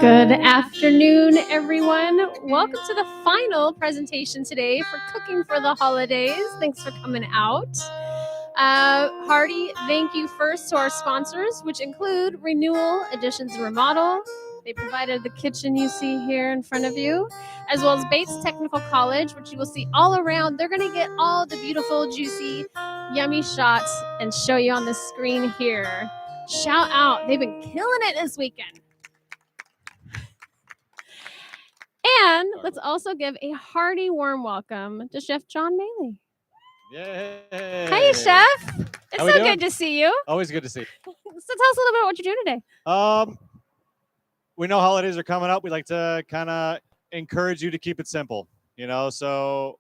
Good afternoon, everyone. Welcome to the final presentation today for Cooking for the Holidays. Thanks for coming out. Hearty thank you first to our sponsors, which include Renewal Additions and Remodel. They provided the kitchen you see here in front of you, as well as Bates Technical College, which you will see all around. They're going to get all the beautiful, juicy, yummy shots and show you on the screen here. Shout out. They've been killing it this weekend. And let's also give a hearty warm welcome to Chef John Maley. Yay! Hey, Chef. It's so good to see you. Always good to see you. So tell us a little bit about what you're doing today. We know holidays are coming up. We like to kind of encourage you to keep it simple, so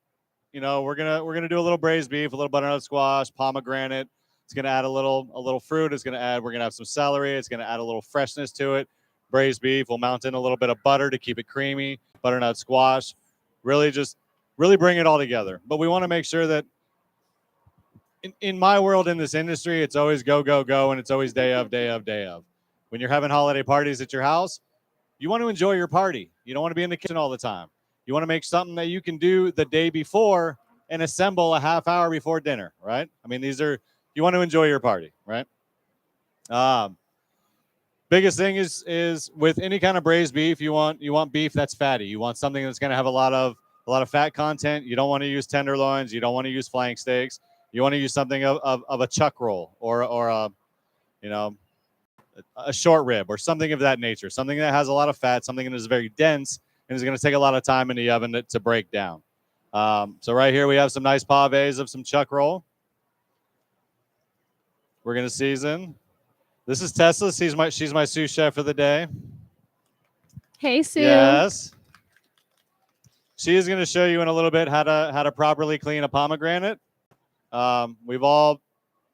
we're gonna do a little braised beef, a little butternut squash, pomegranate. It's gonna add a little fruit. We're gonna have some celery. It's gonna add a little freshness to it. Braised beef. We'll mount in a little bit of butter to keep it creamy. Butternut squash. Really bring it all together. But we want to make sure that in my world, in this industry, it's always go, go, go, and it's always day of. When you're having holiday parties at your house, you want to enjoy your party. You don't want to be in the kitchen all the time. You want to make something that you can do the day before and assemble a half hour before dinner, right? I mean, you want to enjoy your party, right? Biggest thing is with any kind of braised beef, you want beef that's fatty. You want something that's going to have a lot of fat content. You don't want to use tenderloins. You don't want to use flank steaks. You want to use something of a chuck roll or a short rib or something of that nature. Something that has a lot of fat. Something that is very dense and is going to take a lot of time in the oven to break down. So right here we have some nice pavés of some chuck roll. We're going to season. This is Tessa. She's my sous chef for the day. Hey, Sue. Yes. She is going to show you in a little bit how to properly clean a pomegranate. We've all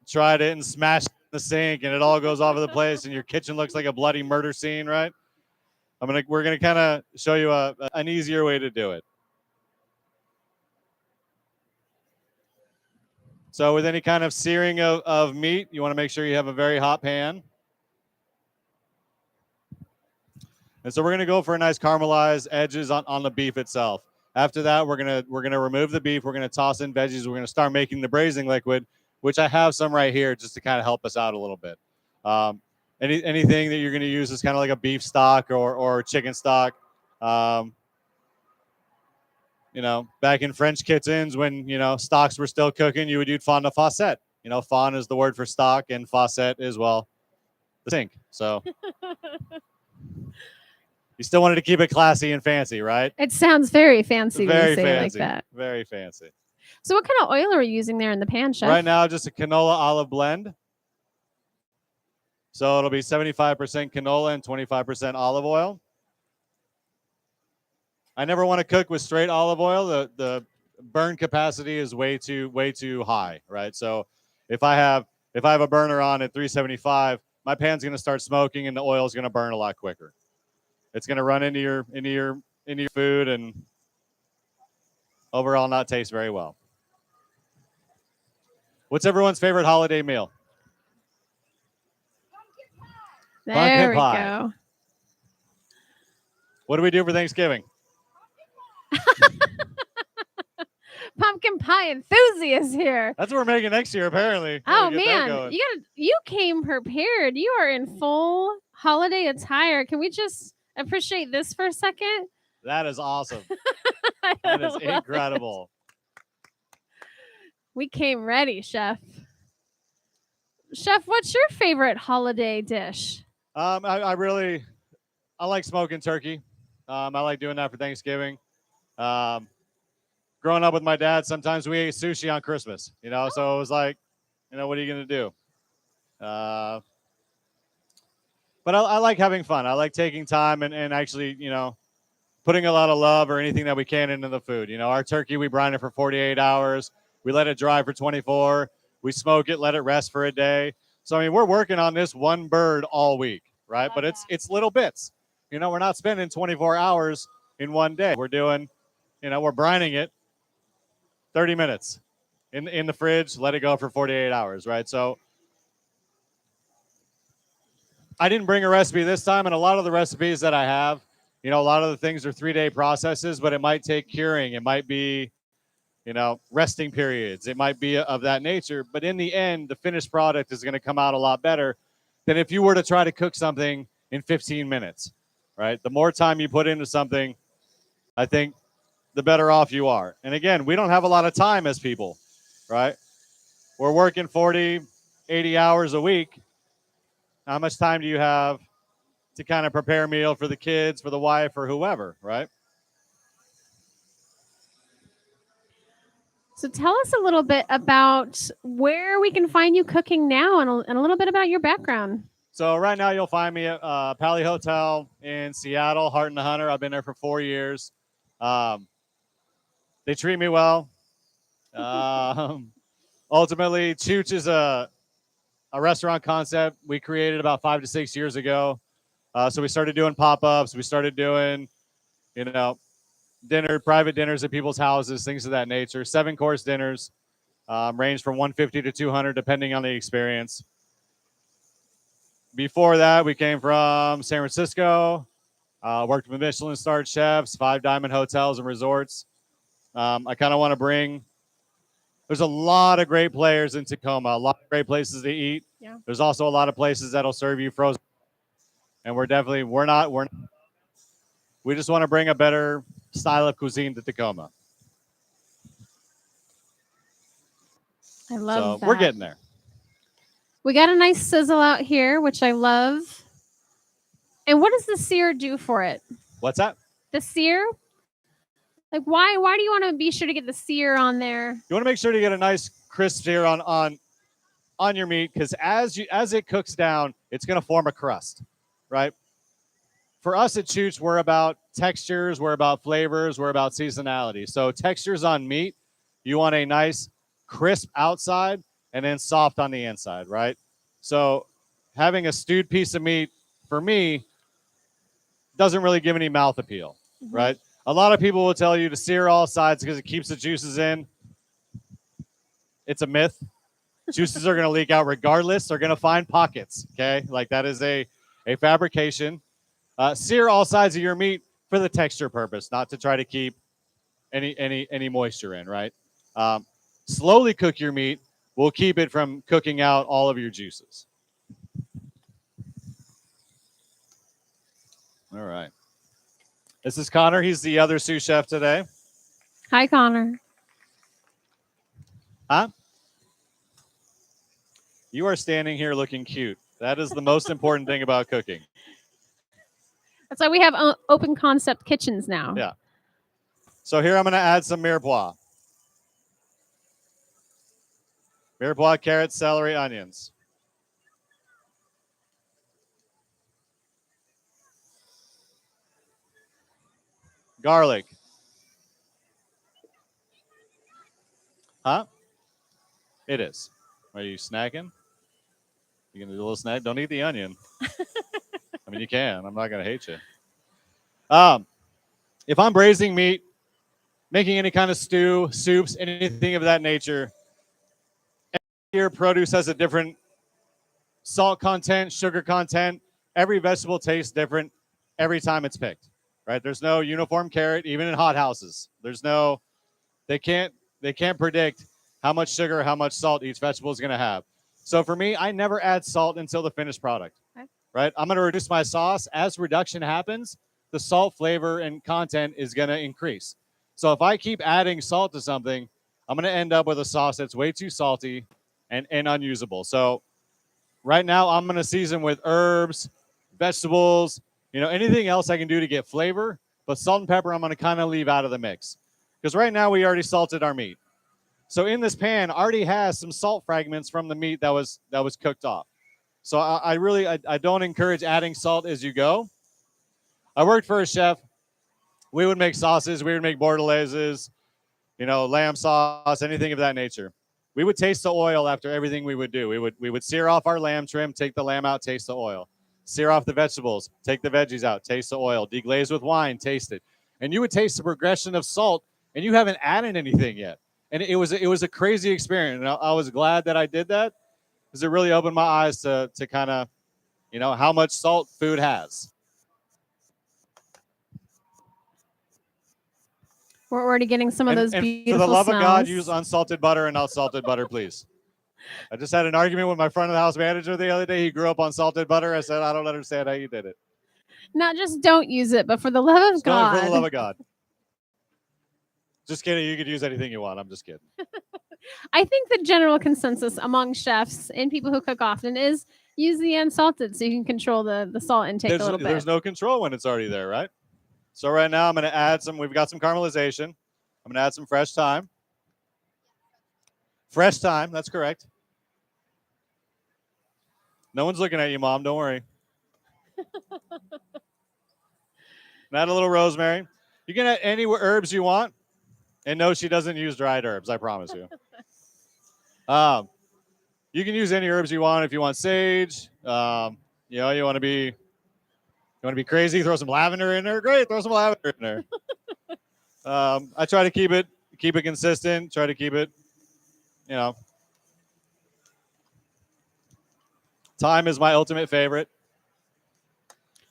tried it and smashed it in the sink, and it all goes all over the place, and your kitchen looks like a bloody murder scene, right? We're gonna kind of show you an easier way to do it. So with any kind of searing of meat, you want to make sure you have a very hot pan. And so we're gonna go for a nice caramelized edges on the beef itself. After that, we're gonna remove the beef. We're gonna toss in veggies. We're gonna start making the braising liquid, which I have some right here just to kind of help us out a little bit. Anything that you're going to use is kind of like a beef stock or chicken stock. Back in French kitchens when, stocks were still cooking, you would use fond de faucette. Fond is the word for stock, and faucette is, well, the sink. So you still wanted to keep it classy and fancy, right? It sounds very fancy when you say it like that. Very fancy. So what kind of oil are you using there in the pan, Chef? Right now, just a canola olive blend. So it'll be 75% canola and 25% olive oil. I never want to cook with straight olive oil. The burn capacity is way too high, right? So if I have a burner on at 375, my pan's going to start smoking and the oil is going to burn a lot quicker. It's going to run into your food and overall not taste very well. What's everyone's favorite holiday meal? There we go. What do we do for Thanksgiving? Pumpkin pie enthusiast here. That's what we're making next year, apparently. Oh man, you came prepared. You are in full holiday attire. Can we just appreciate this for a second? That is awesome. That is incredible. We came ready, Chef. Chef, what's your favorite holiday dish? I like smoking turkey. I like doing that for Thanksgiving. Growing up with my dad, sometimes we ate sushi on Christmas, so it was like, what are you going to do? But I like having fun. I like taking time and actually, putting a lot of love or anything that we can into the food. Our turkey, we brine it for 48 hours. We let it dry for 24. We smoke it, let it rest for a day. So, we're working on this one bird all week, right? But it's little bits. We're not spending 24 hours in one day. We're doing, we're brining it 30 minutes in the fridge, let it go for 48 hours, right? So I didn't bring a recipe this time, and a lot of the recipes that I have, a lot of the things are 3-day processes, but it might take curing. It might be, resting periods. It might be of that nature. But in the end, the finished product is going to come out a lot better than if you were to try to cook something in 15 minutes, right? The more time you put into something, I think the better off you are. And again, we don't have a lot of time as people, right? We're working 40, 80 hours a week. How much time do you have to kind of prepare a meal for the kids, for the wife, or whoever, right? So tell us a little bit about where we can find you cooking now and a little bit about your background. So right now you'll find me at Pally Hotel in Seattle, Heart and the Hunter. I've been there for 4 years. They treat me well. Ultimately, Chuch is a restaurant concept we created about 5 to 6 years ago. So we started doing pop-ups. We started doing, private dinners at people's houses, things of that nature. 7-course dinners, range from $150 to $200, depending on the experience. Before that, we came from San Francisco, worked with Michelin-starred chefs, 5 diamond hotels and resorts. I kind of want to bring, there's a lot of great players in Tacoma, a lot of great places to eat. Yeah. There's also a lot of places that'll serve you frozen. And we just want to bring a better style of cuisine to Tacoma. I love that. We're getting there. We got a nice sizzle out here, which I love. And what does the sear do for it? What's that? The sear? Like, why do you want to be sure to get the sear on there? You want to make sure to get a nice crisp sear on your meat, because as it cooks down, it's going to form a crust, right? For us at Chuch, we're about textures, we're about flavors, we're about seasonality. So textures on meat, you want a nice crisp outside and then soft on the inside, right? So having a stewed piece of meat, for me, doesn't really give any mouth appeal, right? A lot of people will tell you to sear all sides because it keeps the juices in. It's a myth. Juices are going to leak out regardless. They're going to find pockets, okay? Like that is a fabrication. Sear all sides of your meat for the texture purpose, not to try to keep any moisture in, right? Slowly cook your meat will keep it from cooking out all of your juices. All right. This is Connor. He's the other sous chef today. Hi, Connor. Huh? You are standing here looking cute. That is the most important thing about cooking. That's why we have open concept kitchens now. Yeah. So here I'm going to add some mirepoix. Mirepoix, carrots, celery, onions. Garlic. Huh? It is. Are you snacking? You gonna do a little snack? Don't eat the onion. I mean, you can. I'm not gonna hate you. If I'm braising meat, making any kind of stew, soups, anything of that nature, every year produce has a different salt content, sugar content. Every vegetable tastes different every time it's picked. Right? There's no uniform carrot, even in hot houses. There's no. They can't predict how much sugar, how much salt each vegetable is going to have. So for me, I never add salt until the finished product, right? I'm going to reduce my sauce. As reduction happens, the salt flavor and content is going to increase. So if I keep adding salt to something, I'm going to end up with a sauce that's way too salty and unusable. So right now I'm going to season with herbs, vegetables, anything else I can do to get flavor, but salt and pepper I'm going to kind of leave out of the mix. Because right now we already salted our meat. So in this pan already has some salt fragments from the meat that was cooked off. So I don't encourage adding salt as you go. I worked for a chef. We would make sauces. We would make bordelaises, lamb sauce, anything of that nature. We would taste the oil after everything we would do. We would sear off our lamb trim, take the lamb out, taste the oil. Sear off the vegetables, take the veggies out, taste the oil. Deglaze with wine, taste it. And you would taste the progression of salt, and you haven't added anything yet. And it was a crazy experience. And I was glad that I did that because it really opened my eyes to kind of, how much salt food has. We're already getting some of those beautiful for the love smells. of God, use unsalted butter and not salted butter, please. I just had an argument with my front of the house manager the other day. He grew up on salted butter. I said, I don't understand how you did it. Not just don't use it, but for the love of God. For the love of God. Just kidding. You could use anything you want. I'm just kidding. I think the general consensus among chefs and people who cook often is use the unsalted so you can control the salt intake a little bit. There's no control when it's already there, right? So right now I'm going to add we've got some caramelization. I'm going to add some fresh thyme. Fresh thyme, that's correct. No one's looking at you, Mom. Don't worry. Add a little rosemary. You can add any herbs you want. And no, she doesn't use dried herbs, I promise you. You can use any herbs you want. If you want sage, you want to be crazy, throw some lavender in there. Great, throw some lavender in there. I try to keep it consistent. Try to keep it, Thyme is my ultimate favorite.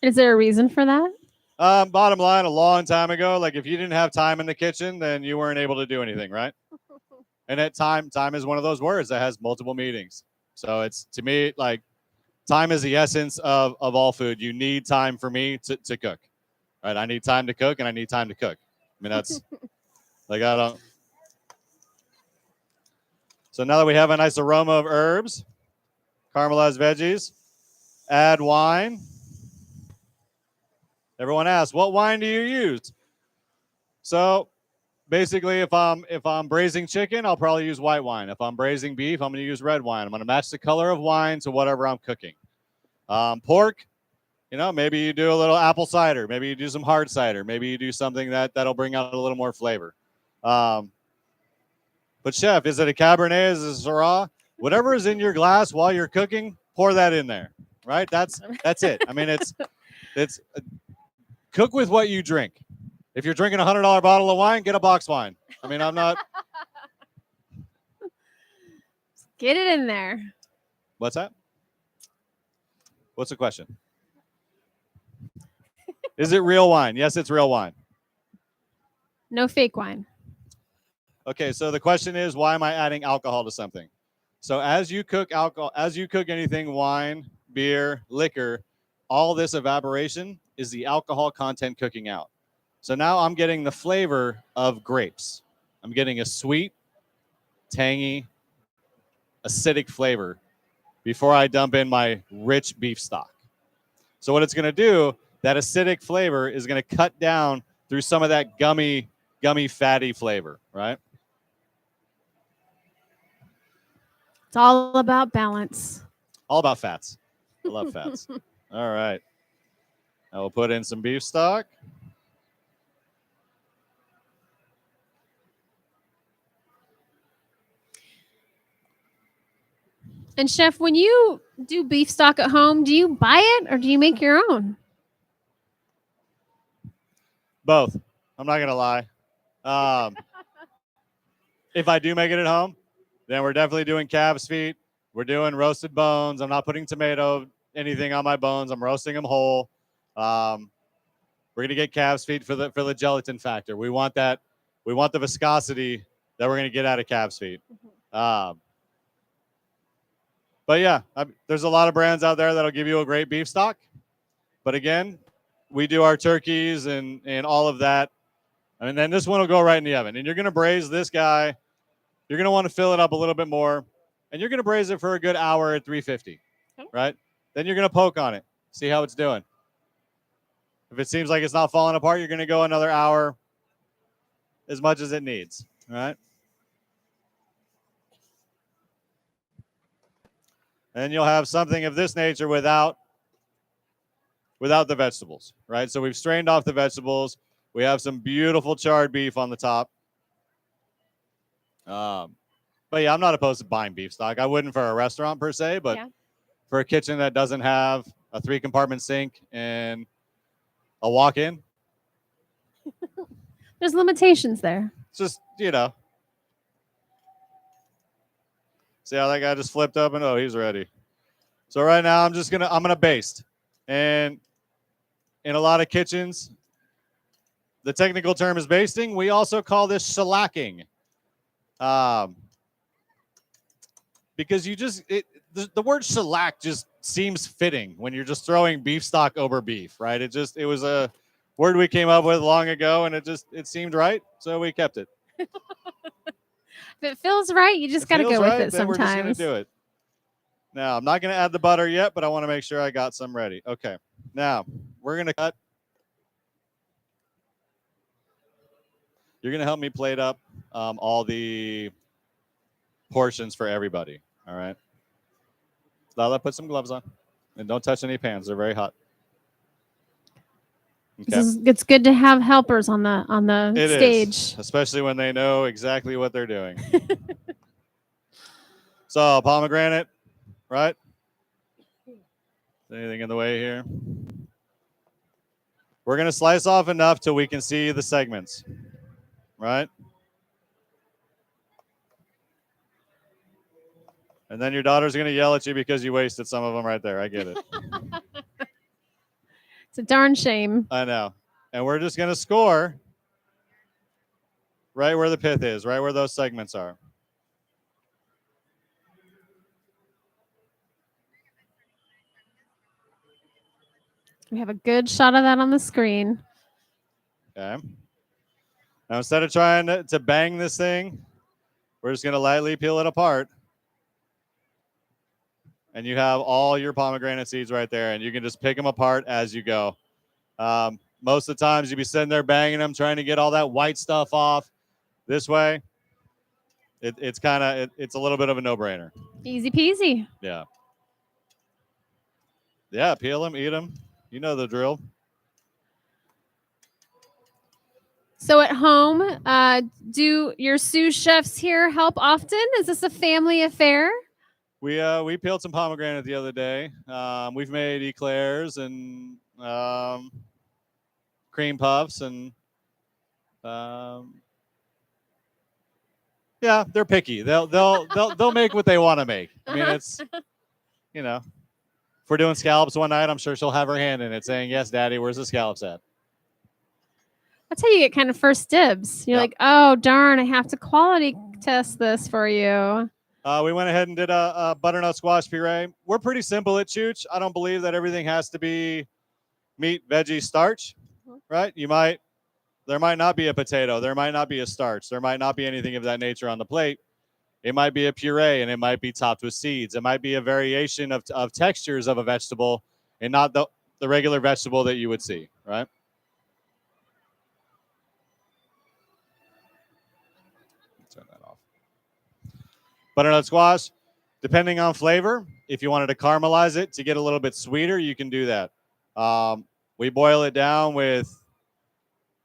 Is there a reason for that? Bottom line, a long time ago, like if you didn't have time in the kitchen, then you weren't able to do anything, right? And at time is one of those words that has multiple meanings. So it's, to me, like time is the essence of all food. You need time for me to cook, right? I need time to cook and I need time to cook. I mean, that's like, I don't. So now that we have a nice aroma of herbs, caramelized veggies, add wine. Everyone asks, what wine do you use? So basically, if I'm braising chicken, I'll probably use white wine. If I'm braising beef, I'm going to use red wine. I'm going to match the color of wine to whatever I'm cooking. Pork, You know, maybe you do a little apple cider. Maybe you do some hard cider. Maybe you do something that'll bring out a little more flavor. But chef, is it a Cabernet? Is it a Syrah? Whatever is in your glass while you're cooking, pour that in there. Right? That's it. I mean, it's cook with what you drink. If you're drinking a $100 bottle of wine, get a box wine. I mean, I'm not. Get it in there. What's that? What's the question? Is it real wine? Yes, it's real wine. No fake wine. Okay, so the question is, why am I adding alcohol to something? So as you cook alcohol, as you cook anything, wine, beer, liquor, all this evaporation is the alcohol content cooking out. So now I'm getting the flavor of grapes. I'm getting a sweet, tangy, acidic flavor before I dump in my rich beef stock. So what it's going to do, that acidic flavor is going to cut down through some of that gummy, fatty flavor, right? It's all about balance. All about fats. I love fats. All right. I will put in some beef stock. And chef, when you do beef stock at home, do you buy it or do you make your own? Both. I'm not going to lie. If I do make it at home, then we're definitely doing calves feet. We're doing roasted bones. I'm not putting anything on my bones. I'm roasting them whole. We're going to get calves feet for the gelatin factor. We want that. We want the viscosity that we're going to get out of calves feet. But yeah, there's a lot of brands out there that'll give you a great beef stock. But again, we do our turkeys and all of that. And then this one will go right in the oven. And you're going to braise this guy. You're going to want to fill it up a little bit more. And you're going to braise it for a good hour at 350, right? Then you're going to poke on it, see how it's doing. If it seems like it's not falling apart, you're going to go another hour, as much as it needs, all right? And you'll have something of this nature without the vegetables, right? So we've strained off the vegetables. We have some beautiful charred beef on the top. But yeah, I'm not opposed to buying beef stock. I wouldn't for a restaurant per se, but for a kitchen that doesn't have a 3-compartment sink and a walk-in. There's limitations there. It's just, you know. See how that guy just flipped open? Oh, he's ready. So right now I'm gonna baste. And in a lot of kitchens, the technical term is basting. We also call this shellacking. Because the word shellac just seems fitting when you're just throwing beef stock over beef, right? It was a word we came up with long ago, and it seemed right, so we kept it. If it feels right, you just got to go with it sometimes. We're just going to do it. Now, I'm not going to add the butter yet, but I want to make sure I got some ready. Okay. Now, we're going to cut. You're going to help me plate up all the portions for everybody. All right. Lala, put some gloves on. And don't touch any pans. They're very hot. Okay. It's good to have helpers on the stage. Is, especially when they know exactly what they're doing. So, pomegranate, right? Anything in the way here? We're going to slice off enough till we can see the segments, right? And then your daughter's going to yell at you because you wasted some of them right there. I get it. It's a darn shame. I know. And we're just going to score right where the pith is, right where those segments are. We have a good shot of that on the screen. Okay. Now, instead of trying to bang this thing, we're just going to lightly peel it apart. And you have all your pomegranate seeds right there, and you can just pick them apart as you go. Most of the times, you'd be sitting there banging them, trying to get all that white stuff off. This way, it's a little bit of a no-brainer. Easy peasy. Yeah. Yeah, peel them, eat them. You know the drill. So at home, do your sous chefs here help often? Is this a family affair? We peeled some pomegranate the other day. We've made eclairs and cream puffs and yeah, they're picky. They'll make what they want to make. I mean, it's you know, if we're doing scallops one night, I'm sure she'll have her hand in it, saying, "Yes, Daddy, where's the scallops at?" That's how you get kind of first dibs. You're like, oh darn, I have to quality test this for you. We went ahead and did a butternut squash puree. We're pretty simple at Chuch. I don't believe that everything has to be meat, veggie, starch, right? There might not be a potato. There might not be a starch. There might not be anything of that nature on the plate. It might be a puree, and it might be topped with seeds. It might be a variation of textures of a vegetable and not the regular vegetable that you would see, right? Turn that off. Butternut squash, depending on flavor, if you wanted to caramelize it to get a little bit sweeter, you can do that. We boil it down with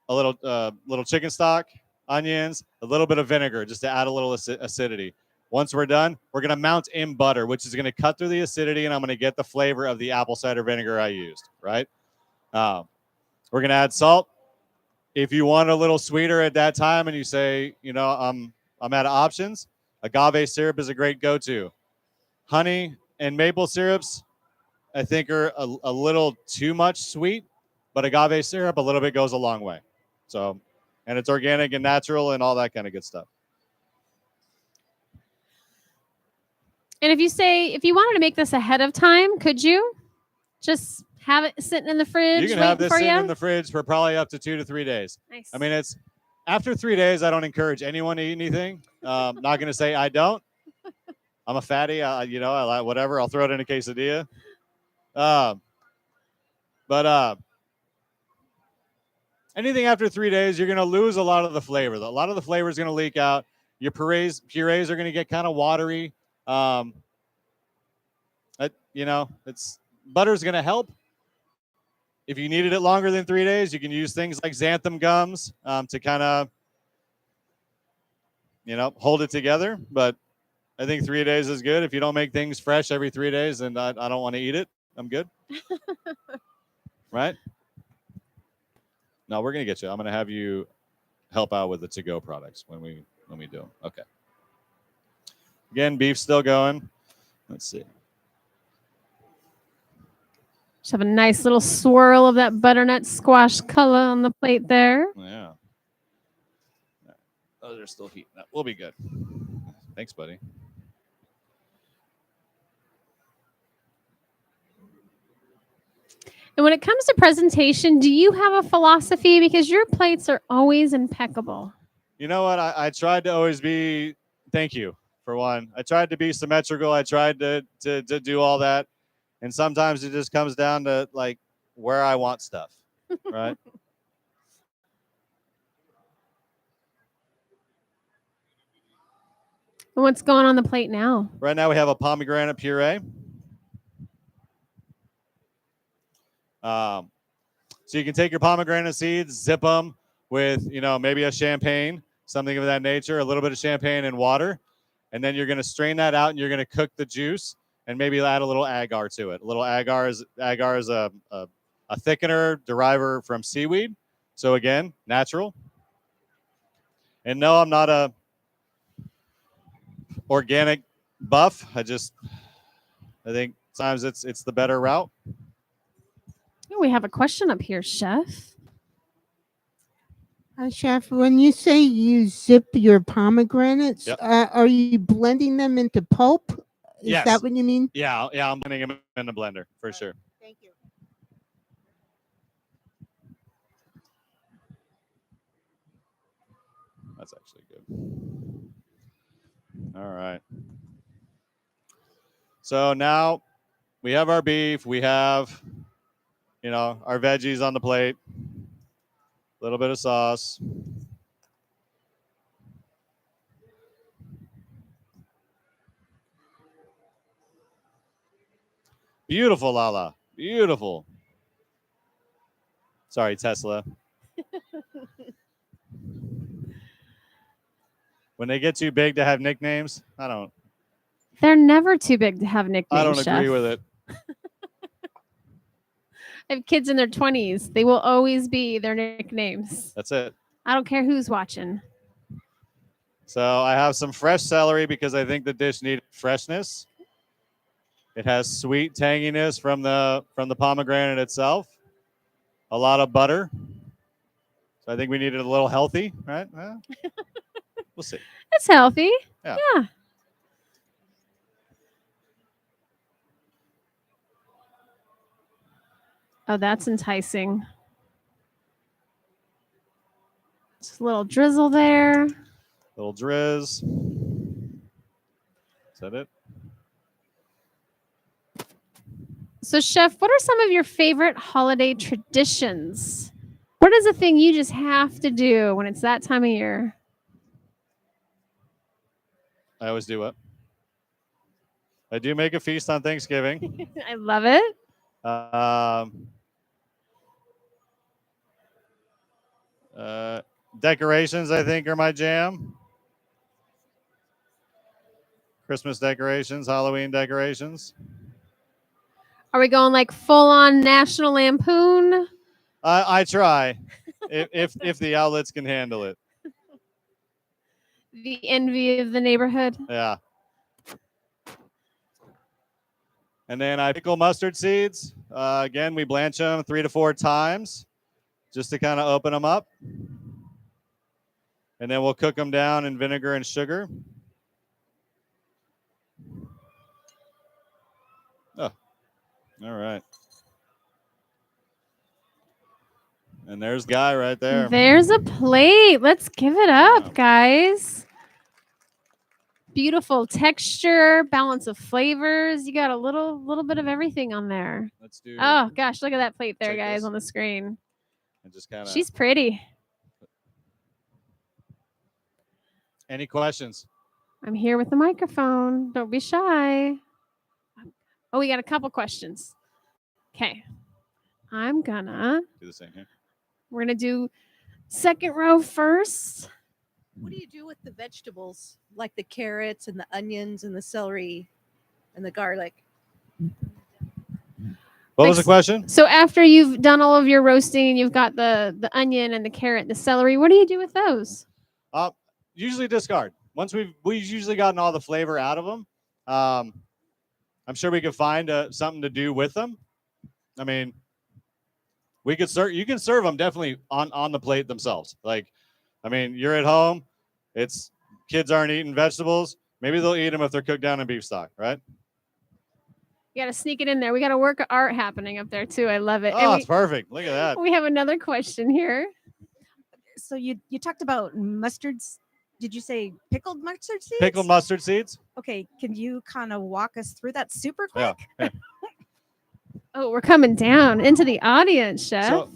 a little chicken stock, onions, a little bit of vinegar just to add a little acidity. Once we're done, we're going to mount in butter, which is going to cut through the acidity, and I'm going to get the flavor of the apple cider vinegar I used, right? We're going to add salt. If you want a little sweeter at that time and you say, I'm out of options, agave syrup is a great go-to. Honey and maple syrups, I think, are a little too much sweet, but agave syrup a little bit goes a long way. So, and it's organic and natural and all that kind of good stuff. And if you wanted to make this ahead of time, could you just have it sitting in the fridge? You can have this sitting in the fridge for probably up to 2 to 3 days. Nice. I mean, it's after 3 days, I don't encourage anyone to eat anything. Not going to say I don't. I'm a fatty. I like whatever. I'll throw it in a quesadilla. But anything after 3 days, you're going to lose a lot of the flavor. A lot of the flavor is going to leak out. Your purees are going to get kind of watery. It's butter's going to help. If you needed it longer than 3 days, you can use things like xanthan gums to kind of, hold it together. But I think 3 days is good. If you don't make things fresh every 3 days, then I don't want to eat it. I'm good. Right? No, we're going to get you. I'm going to have you help out with the to-go products when we do them. Okay. Again, beef's still going. Let's see. Just have a nice little swirl of that butternut squash color on the plate there. Yeah. Those are still heating up. We'll be good. Thanks, buddy. And when it comes to presentation, do you have a philosophy? Because your plates are always impeccable. You know what? I tried to always be, thank you, for one. I tried to be symmetrical. I tried to do all that. And sometimes it just comes down to, like, where I want stuff, right? And what's going on the plate now? Right now we have a pomegranate puree. So you can take your pomegranate seeds, zip them with, maybe a champagne, something of that nature, a little bit of champagne and water. And then you're going to strain that out and you're going to cook the juice and maybe add a little agar to it. A little agar is a thickener deriver from seaweed. So again, natural. And no, I'm not a organic buff. I think sometimes it's the better route. Oh, we have a question up here, Chef. Chef, when you say you zip your pomegranates, Yep. Are you blending them into pulp? Is Yes. that what you mean? Yeah, I'm blending them in the blender for sure. Thank you. That's actually good. All right. So now we have our beef. We have, our veggies on the plate. A little bit of sauce. Beautiful, Lala. Beautiful. Sorry, Tesla. When they get too big to have nicknames, They're never too big to have nicknames. I don't agree Chef. with it. I have kids in their 20s. They will always be their nicknames. That's it. I don't care who's watching. So I have some fresh celery because I think the dish needed freshness. It has sweet tanginess from the pomegranate itself. A lot of butter. So I think we needed a little healthy, right? We'll see. It's healthy. Yeah. Oh, that's enticing. Just a little drizzle there. Little drizz. Is that it? So, Chef, what are some of your favorite holiday traditions? What is a thing you just have to do when it's that time of year? I always do what? I do make a feast on Thanksgiving. I love it. Decorations, I think, are my jam. Christmas decorations, Halloween decorations. Are we going like full on National Lampoon? I try, if the outlets can handle it. The envy of the neighborhood. Yeah. And then I pickle mustard seeds. Again, we blanch them 3 to 4 times just to kind of open them up. And then we'll cook them down in vinegar and sugar. Oh, all right. And there's Guy right there. There's a plate. Let's give it up, guys. Beautiful texture, balance of flavors. You got a little bit of everything on there. Let's do. Oh gosh, look at that plate there, Check guys, this. on the screen. And just kind of. She's pretty. Any questions? I'm here with the microphone. Don't be shy. Oh, we got a couple questions. Okay. I'm gonna. Do the same here. We're gonna do second row first. What do you do with the vegetables, like the carrots and the onions and the celery and the garlic? What was the question? So after you've done all of your roasting, you've got the onion and the carrot, the celery. What do you do with those? Usually discard. Once we've usually gotten all the flavor out of them, I'm sure we could find something to do with them. I mean, we could serve. You can serve them definitely on the plate themselves. Like, I mean, you're at home. It's kids aren't eating vegetables. Maybe they'll eat them if they're cooked down in beef stock, right? You got to sneak it in there. We got a work of art happening up there too. I love it. Oh, it's perfect. Look at that. We have another question here. So you talked about mustards. Did you say pickled mustard seeds? Pickled mustard seeds. Okay, can you kind of walk us through that super quick? Yeah. Oh, we're coming down into the audience, Chef. So,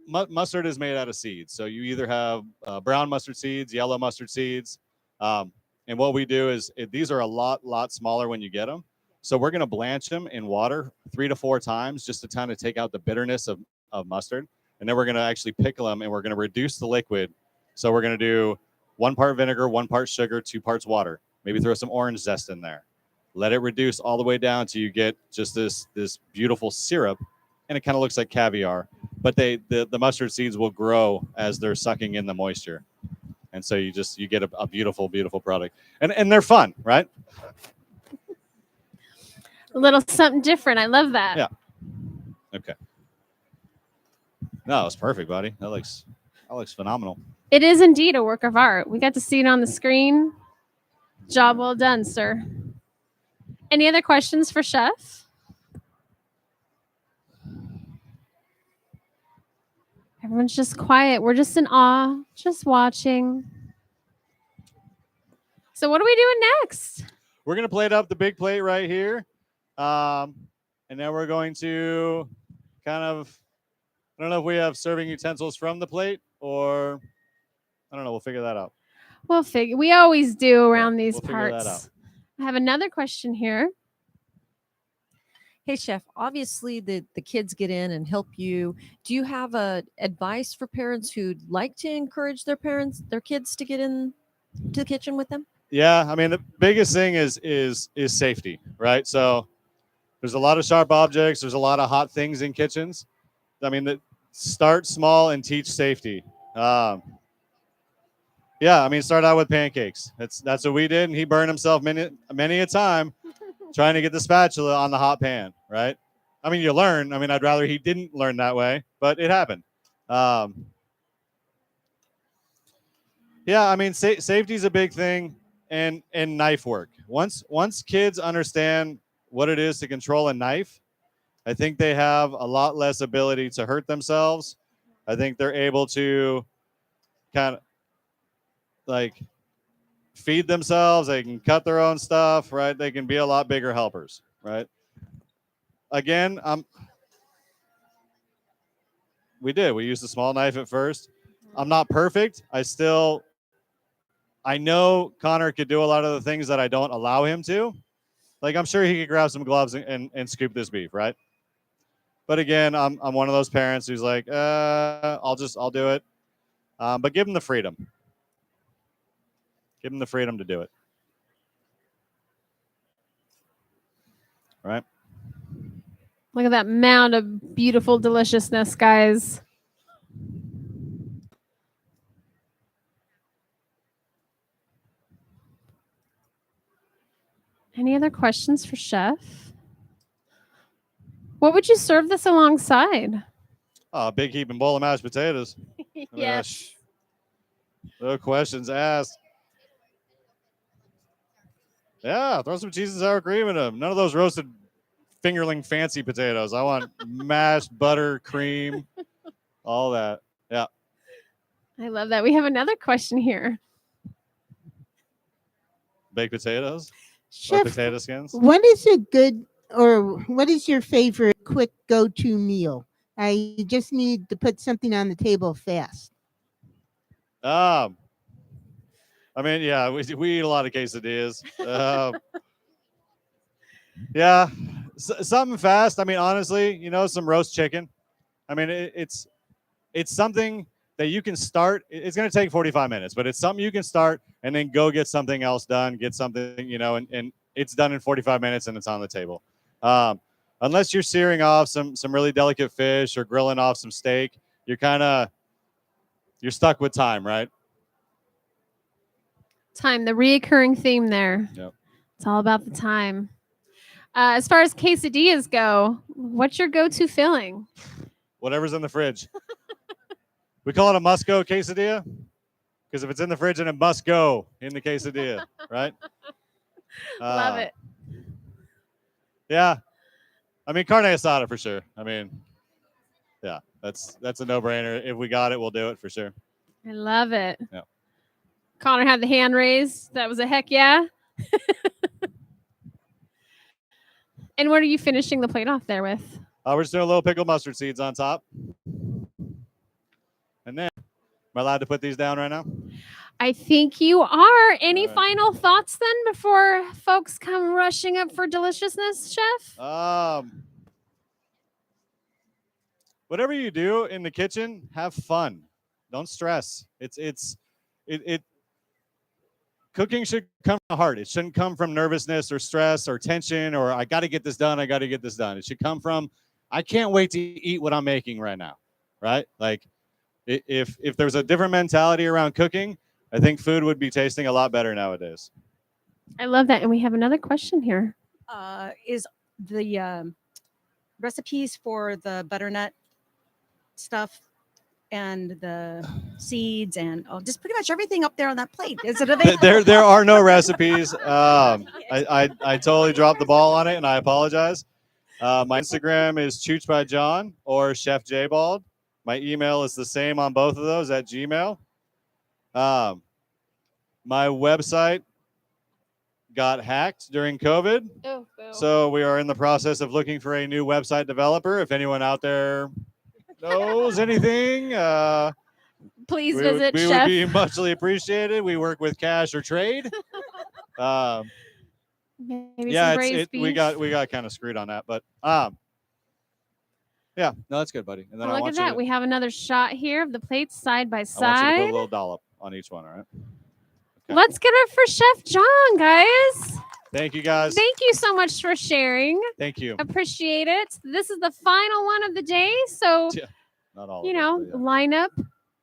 mustard is made out of seeds. So you either have brown mustard seeds, yellow mustard seeds. And what we do is these are a lot smaller when you get them. So we're going to blanch them in water 3 to 4 times just to kind of take out the bitterness of mustard. And then we're going to actually pickle them and we're going to reduce the liquid. So we're going to do 1 part vinegar, 1 part sugar, 2 parts water. Maybe throw some orange zest in there. Let it reduce all the way down till you get just this beautiful syrup. And it kind of looks like caviar. But the mustard seeds will grow as they're sucking in the moisture. And so you get a beautiful, beautiful product. And they're fun, right? A little something different. I love that. Yeah. Okay. No, it's perfect, buddy. That looks phenomenal. It is indeed a work of art. We got to see it on the screen. Job well done, sir. Any other questions for Chef? Everyone's just quiet. We're just in awe, just watching. So what are we doing next? We're going to plate up the big plate right here. And then we're going to kind of, I don't know if we have serving utensils from the plate or, I don't know. We'll figure that out. We always do around these we'll figure that parts. out. I have another question here. Hey, chef, obviously the kids get in and help you. Do you have advice for parents who'd like to encourage their kids to get in to the kitchen with them? Yeah, I mean the biggest thing is safety, right? So there's a lot of sharp objects. There's a lot of hot things in kitchens. I mean, start small and teach safety. Yeah, I mean, start out with pancakes. That's what we did, and he burned himself many a time trying to get the spatula on the hot pan, right? I mean, you learn. I mean, I'd rather he didn't learn that way, but it happened. Yeah, I mean, safety is a big thing, and knife work. Once kids understand what it is to control a knife, I think they have a lot less ability to hurt themselves. I think they're able to kind of like feed themselves. They can cut their own stuff, right? They can be a lot bigger helpers, right? Again, we used a small knife at first. I'm not perfect. I know Connor could do a lot of the things that I don't allow him to. Like, I'm sure he could grab some gloves and scoop this beef, right? But again, I'm one of those parents who's like, I'll do it. But give him the freedom. Give him the freedom to do it. Right? Look at that mound of beautiful deliciousness, guys. Any other questions for Chef? What would you serve this alongside? Oh, a big heaping bowl of mashed potatoes. Yes. No questions asked. Yeah, throw some cheese and sour cream in them. None of those roasted fingerling fancy potatoes. I want mashed butter, cream, all that. Yeah. I love that. We have another question here. Baked potatoes or Chef, potato skins. what is a good or what is your favorite quick go-to meal? I just need to put something on the table fast. I mean, yeah, we eat a lot of quesadillas. Yeah, something fast. I mean, honestly, some roast chicken. I mean, it's something that you can start. It's going to take 45 minutes, but it's something you can start and then go get something else done, get something, and it's done in 45 minutes and it's on the table. Unless you're searing off some really delicate fish or grilling off some steak, you're stuck with time, right? Time, the reoccurring theme there. Yep. It's all about the time. As far as quesadillas go, what's your go-to filling? Whatever's in the fridge. We call it a must-go quesadilla because if it's in the fridge, then it must go in the quesadilla, right? Love it. Yeah. I mean, carne asada for sure. I mean, yeah, that's a no-brainer. If we got it, we'll do it for sure. I love it. Yeah. Connor had the hand raised. That was a heck yeah. And what are you finishing the plate off there with? We're just doing a little pickled mustard seeds on top. And then, am I allowed to put these down right now? I think you are. Any All right. final thoughts then before folks come rushing up for deliciousness, Chef? Whatever you do in the kitchen, have fun. Don't stress. Cooking should come from the heart. It shouldn't come from nervousness or stress or tension or I got to get this done. I got to get this done. It should come from I can't wait to eat what I'm making right now, right? Like if there's a different mentality around cooking, I think food would be tasting a lot better nowadays. I love that. And we have another question here. Is the recipes for the butternut stuff and the seeds and just pretty much everything up there on that plate? Is it available? There are no recipes. I totally dropped the ball on it, and I apologize. My Instagram is Chuch by John or Chef J Bald. My email is the same on both of those at Gmail. My website got hacked during COVID. Oh, So we are in the process of looking for a new website developer. If anyone out there knows anything, please we visit would Chef. be muchly appreciated. We work with cash or trade. Maybe Yeah, some braised beef. we got kind of screwed on that, but yeah, no, that's good, buddy. And then Oh, I look want at that. you. We have another shot here of the plates side by I want you to side. put a little dollop on each one. All right. Okay. Let's get it for Chef John, guys. Thank you, guys. Thank you so much for sharing. Thank you. Appreciate it. This is the final one of the day, so Yeah, not all. you of know, it, but yeah. line up.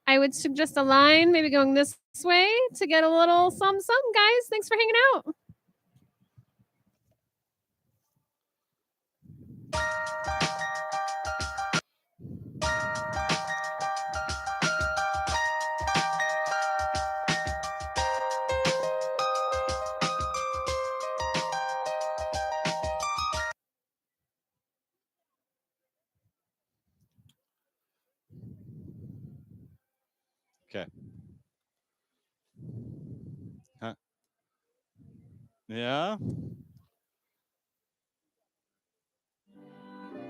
I would suggest a line, maybe going this way to get a little some, guys. Thanks for hanging out. Okay. Huh? Yeah.